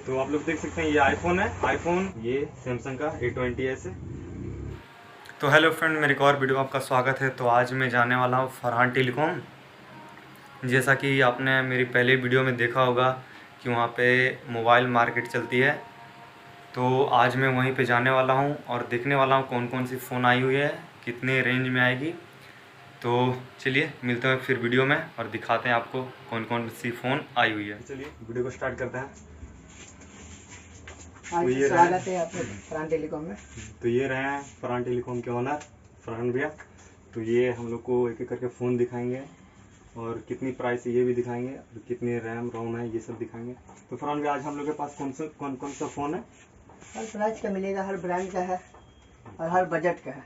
तो आप लोग देख सकते हैं ये आईफोन है, आईफोन ये सैमसंग का A20s है। तो हेलो फ्रेंड, मेरे एक और वीडियो में आपका स्वागत है। तो आज मैं जाने वाला हूँ फरहान टेलीकॉम। जैसा कि आपने मेरी पहले वीडियो में देखा होगा कि वहाँ पे मोबाइल मार्केट चलती है, तो आज मैं वहीं पे जाने वाला हूँ और देखने वाला हूँ कौन कौन सी फ़ोन आई हुई है, कितने रेंज में आएगी। तो चलिए मिलते हैं फिर वीडियो में और दिखाते हैं आपको कौन कौन सी फ़ोन आई हुई है। चलिए वीडियो को स्टार्ट करते हैं। तो ये स्वागत है आपके फरहान टेलीकॉम में। तो ये रहे हैं फरहान टेलीकॉम के ओनर फरहान भैया। तो ये हम लोग को एक एक करके फ़ोन दिखाएंगे और कितनी प्राइस है ये भी दिखाएंगे और कितनी रैम रोम है ये सब दिखाएंगे। तो फरहान भैया आज हम लोग के पास कौन सा फ़ोन है? हर प्राइस का मिलेगा, हर ब्रांड का है और हर बजट का है।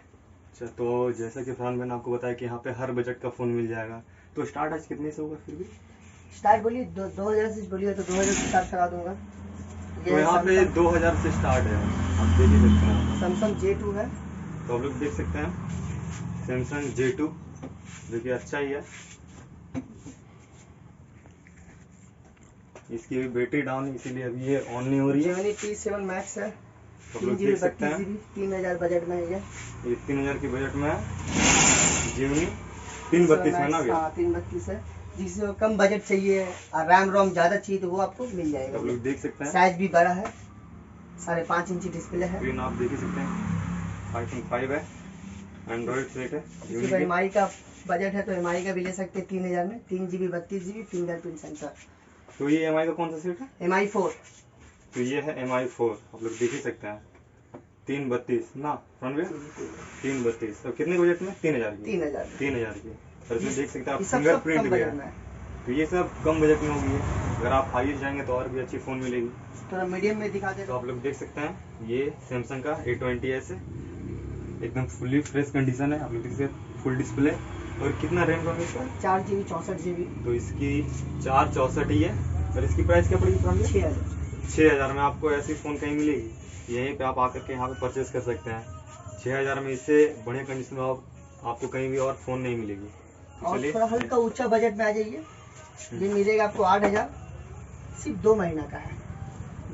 अच्छा, तो जैसा कि फरहान भैया ने आपको बताया कि यहाँ पे हर बजट का फ़ोन मिल जाएगा। तो स्टार्ट आज कितने से होगा? फिर भी स्टार्ट बोलिए 2000 से बोलिए तो 2000 से स्टार्ट करा दूंगा। तो यहाँ पे 2000 से स्टार्ट है, आप देख ही सकते हैं। सैमसंग J2 है, तो आप लोग देख सकते हैं सैमसंग J2 जो कि अच्छा ही है। इसकी भी बैटरी डाउन है इसीलिए अभी ये ऑन नहीं हो रही है। Gemini T7 Max है, तो आप लोग देख सकते हैं 3000 बजट में है ये 3000 की बजट में है। Gemini 332 में ना भैया? हाँ 332 है। जिसको कम बजट चाहिए और रैम रोम ज्यादा चाहिए तो वो आपको मिल जाएगा। आप लोग देख सकते हैं साइज भी बड़ा है, 5.5 इंची डिस्प्ले है। स्क्रीन आप देख ही सकते हैं। 5.5 है, एंड्रॉइड सेट है। इसी पर MI का बजट है तो MI का भी ले सकते हैं 3000 में, 3GB 32GB फिंगरप्रिंट सेंसर। तो ये MI का कौन सा सेट है? MI4। तो ये है MI4, आप लोग देख ही सकते हैं 332 ना फ्रंट में 332। तो कितने बजट में? 3000 की। 3000 की। और इसमें देख सकते हैं आप फिंगरप्रिंट भी है। तो ये सब कम बजट में होगी। अगर आप हाई जाएंगे तो और भी अच्छी फोन मिलेगी। थोड़ा मीडियम में दिखा दे। तो आप लोग देख सकते हैं ये सैमसंग का A20s है, एकदम फुल्ली फ्रेश कंडीशन है। आप लोग देख सकते हैं फुल डिस्प्ले। और कितना रैम रोम है इसका? 4GB 64GB। तो इसकी 464 ही है। और इसकी प्राइस क्या पड़ेगी? 6000 में आपको ऐसी फोन कहीं मिलेगी? यहीं पे आप आकर के यहाँ पे परचेज कर सकते हैं। 6000 में इससे बढ़िया कंडीशन में आपको कहीं भी और फोन नहीं मिलेगी। और थोड़ा हल्का ऊंचा बजट में आ जाइए, ये मिलेगा आपको 8000, सिर्फ 2 महीना का है,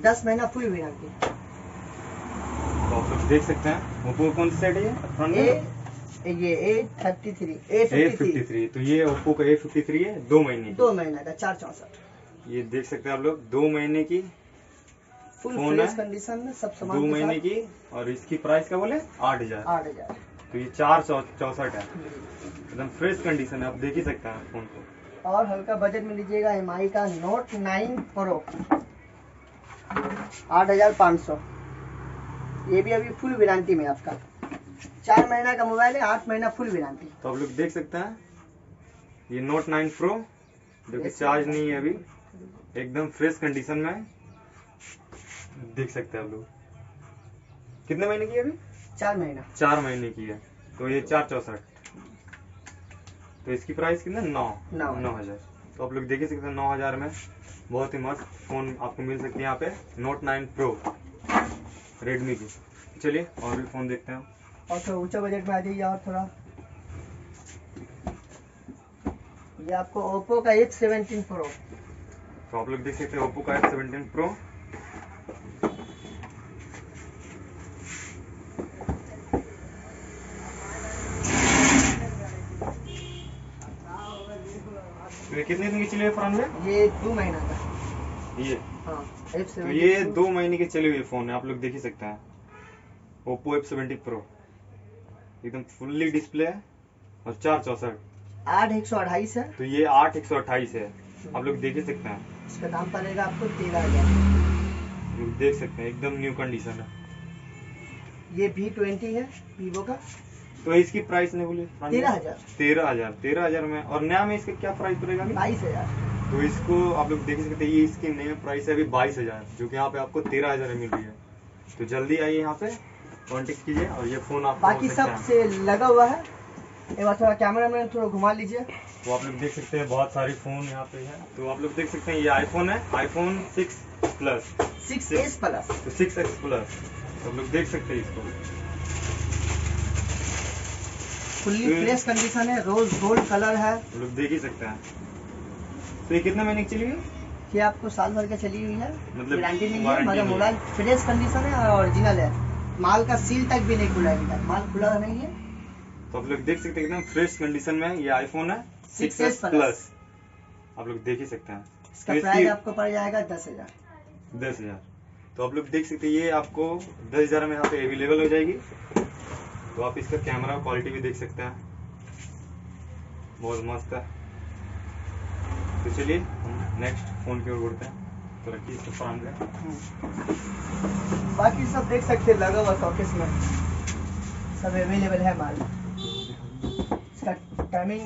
10 महीना फुल वारंटी। तो आप लोग देख सकते हैं ओप्पो कौन सा सेट है ये? A53। तो ये ओप्पो का A53 है, 2 महीने की। 2 महीना का 464। ये देख सकते हैं आप लोग 2 महीने की फुल फोन है, कंडीशन में सब सामान 2 महीने की। और इसकी प्राइस क्या बोले? 8000। 8000। तो ये 464 है, एकदम फ्रेश कंडीशन है। आप देख ही सकते हैं फोन को। और हल्का बजट में लीजिएगा MI का Note 9 Pro 8500। ये भी अभी फुल वारंटी में आपका 4 महीना का मोबाइल है, 8 महीना फुल वारंटी। तो आप लोग देख सकते हैं ये Note 9 Pro जो कि चार्ज नहीं है अभी, एकदम फ्रेश कंडीशन में देख सकते हैं आप लोग। कितने महीने की है अभी? 4 महीना। 4 महीने की है। तो ये 464। तो इसकी प्राइस कितना? 9000। तो आप लोग देख ही सकते हैं 9000 में बहुत ही मस्त फोन आपको मिल सकती है यहाँ पे, Note 9 Pro रेडमी की। चलिए और भी फोन देखते हैं। और थोड़ा ऊंचा बजट में आ जाइए। और थोड़ा ये आपको ओप्पो का F17 Pro। तो आप लोग देख सकते हैं ओप्पो का F17 Pro। ये कितने दिन की चली हुई फरहान भैया? ये 2 महीना का। ये हाँ तो ये 2 महीने की चली हुई फोन है, आप लोग देख ही सकते हैं ओप्पो F17 Pro, एकदम फुल्ली डिस्प्ले है और 464। 8128 है। तो ये 8128 है, आप लोग देख ही सकते हैं। इसका दाम पड़ेगा आपको 13000। लोग देख सकते हैं एकदम न्यू कंडीशन है। ये V20 है वीवो का। तो इसकी प्राइस नहीं बोली? 13000। 13,000 में। और नया में इसका क्या प्राइस पड़ेगा? 22000। तो इसको आप लोग देख सकते हैं ये इसकी नया प्राइस है अभी 22000, जो कि यहाँ पे आपको 13,000 में मिल रही है। तो जल्दी आइए यहाँ पे कॉन्टेक्ट कीजिए और ये फोन आप बाकी सब से लगा हुआ है। एक बार थोड़ा कैमरा में थोड़ा घुमा लीजिए। तो आप लोग देख सकते हैं बहुत सारी फोन यहाँ पे है। तो आप लोग देख सकते हैं ये आईफोन है, आईफोन 6 प्लस 6s प्लस। तो 6x प्लस। तो आप लोग देख सकते हैं इसको, फुल्ली फ्रेश कंडीशन है, रोज गोल्ड कलर है। आप लोग देख ही सकते हैं। तो ये कितने महीने की चली हुई? ये आपको साल भर के चली हुई है, मतलब गारंटी नहीं है, वारंटी मगर नहीं है। मोबाइल फ्रेश कंडीशन है और ओरिजिनल है। माल का सील तक भी नहीं खुला है अभी तक, माल खुला नहीं है। तो आप लोग देख सकते हैं एकदम फ्रेश कंडीशन में ये आईफोन है 6s 6s प्लस। आप लोग देख ही सकते हैं। इसका तो प्राइस आपको पड़ जाएगा 10,000। 10,000। तो आप लोग देख सकते हैं ये आपको 10,000 में यहाँ पे अवेलेबल हो जाएगी। तो आप इसका कैमरा क्वालिटी भी देख सकते हैं, बहुत मस्त है। तो चलिए हम नेक्स्ट फोन की ओर बढ़ते हैं। तो रखिए इसको फ्रंट में। बाकी सब देख सकते हैं, लगा हुआ शोकेस में सब अवेलेबल है माल। इसका टाइमिंग,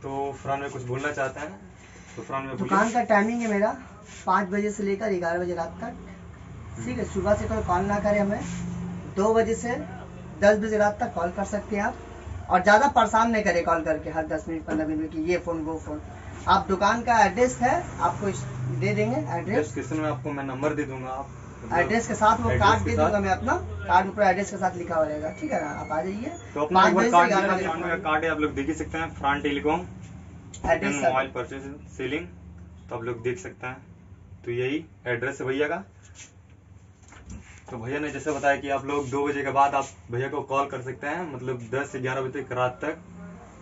तो फ्रंट में कुछ बोलना चाहते हैं तो फ्रंट में दुकान बोलिए। का टाइमिंग है मेरा 5 बजे से लेकर 11 बजे रात तक। ठीक है, सुबह से कोई कॉल ना करे हमें, 2 बजे से 10 बजे रात तक कॉल कर सकते हैं आप। और ज़्यादा परेशान नहीं करे कॉल करके हर 10 मिनट 15 मिनट की ये फ़ोन वो फ़ोन। आप दुकान का एड्रेस है आपको दे देंगे, एड्रेस डिस्क्रिप्शन में आपको मैं नंबर दे दूंगा। आप एड्रेस के साथ वो एड्रेस कार्ड के दे साथ- दूंगा मैं अपना, कार्ड ऊपर एड्रेस के साथ लिखा हुआ रहेगा। ठीक है ना, आप आ जाइए। तो अपना 5 एक बार बजे कार्ड से 11 फ्रंट में बजे कार्ड है, आप लोग देख ही सकते हैं। Front telecom address mobile purchase selling, तो आप लोग देख सकते हैं। तो यही एड्रेस है भैया का। तो भैया ने जैसे बताया कि आप लोग 2 बजे के बाद आप भैया को कॉल कर सकते हैं, मतलब 10 से 11 बजे तक रात तक।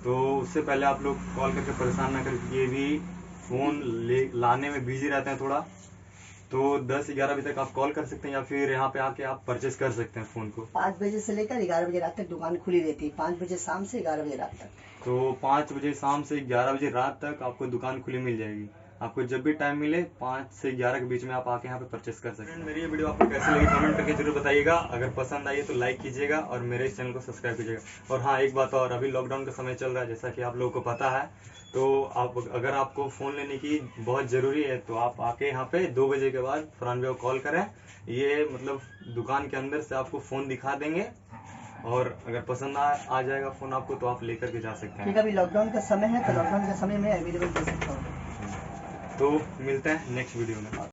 तो उससे पहले आप लोग कॉल करके परेशान ना करें, क्योंकि ये भी फोन लाने में बिजी रहते हैं थोड़ा। तो 10 से 11 बजे तक आप कॉल कर सकते हैं, या फिर यहाँ पे आके आप परचेज कर सकते हैं फोन को। 5 बजे से लेकर 11 बजे रात तक दुकान खुली रहती है। 5 बजे शाम से 11 बजे रात तक। तो 5 बजे शाम से 11 बजे रात तक आपको दुकान खुली मिल जाएगी। आपको जब भी टाइम मिले 5 से 11 के बीच में आप आके यहाँ पे परचेस कर सकते हैं। मेरी ये वीडियो आपको कैसी लगी कमेंट करके जरूर बताइएगा। अगर पसंद आई है तो लाइक कीजिएगा और मेरे इस चैनल को सब्सक्राइब कीजिएगा। और हाँ, एक बात और, अभी लॉकडाउन का समय चल रहा है जैसा कि आप लोगों को पता है। तो आप अगर आपको फ़ोन लेने की बहुत ज़रूरी है तो आप आके यहाँ पे 2 बजे के बाद फरहान को कॉल करें। ये मतलब दुकान के अंदर से आपको फ़ोन दिखा देंगे, और अगर पसंद आ जाएगा फ़ोन आपको तो आप लेकर के जा सकते हैं। ठीक है, अभी लॉकडाउन का समय है तो लॉकडाउन के समय में अवेलेबल दे सकता हूँ। तो मिलते हैं नेक्स्ट वीडियो में।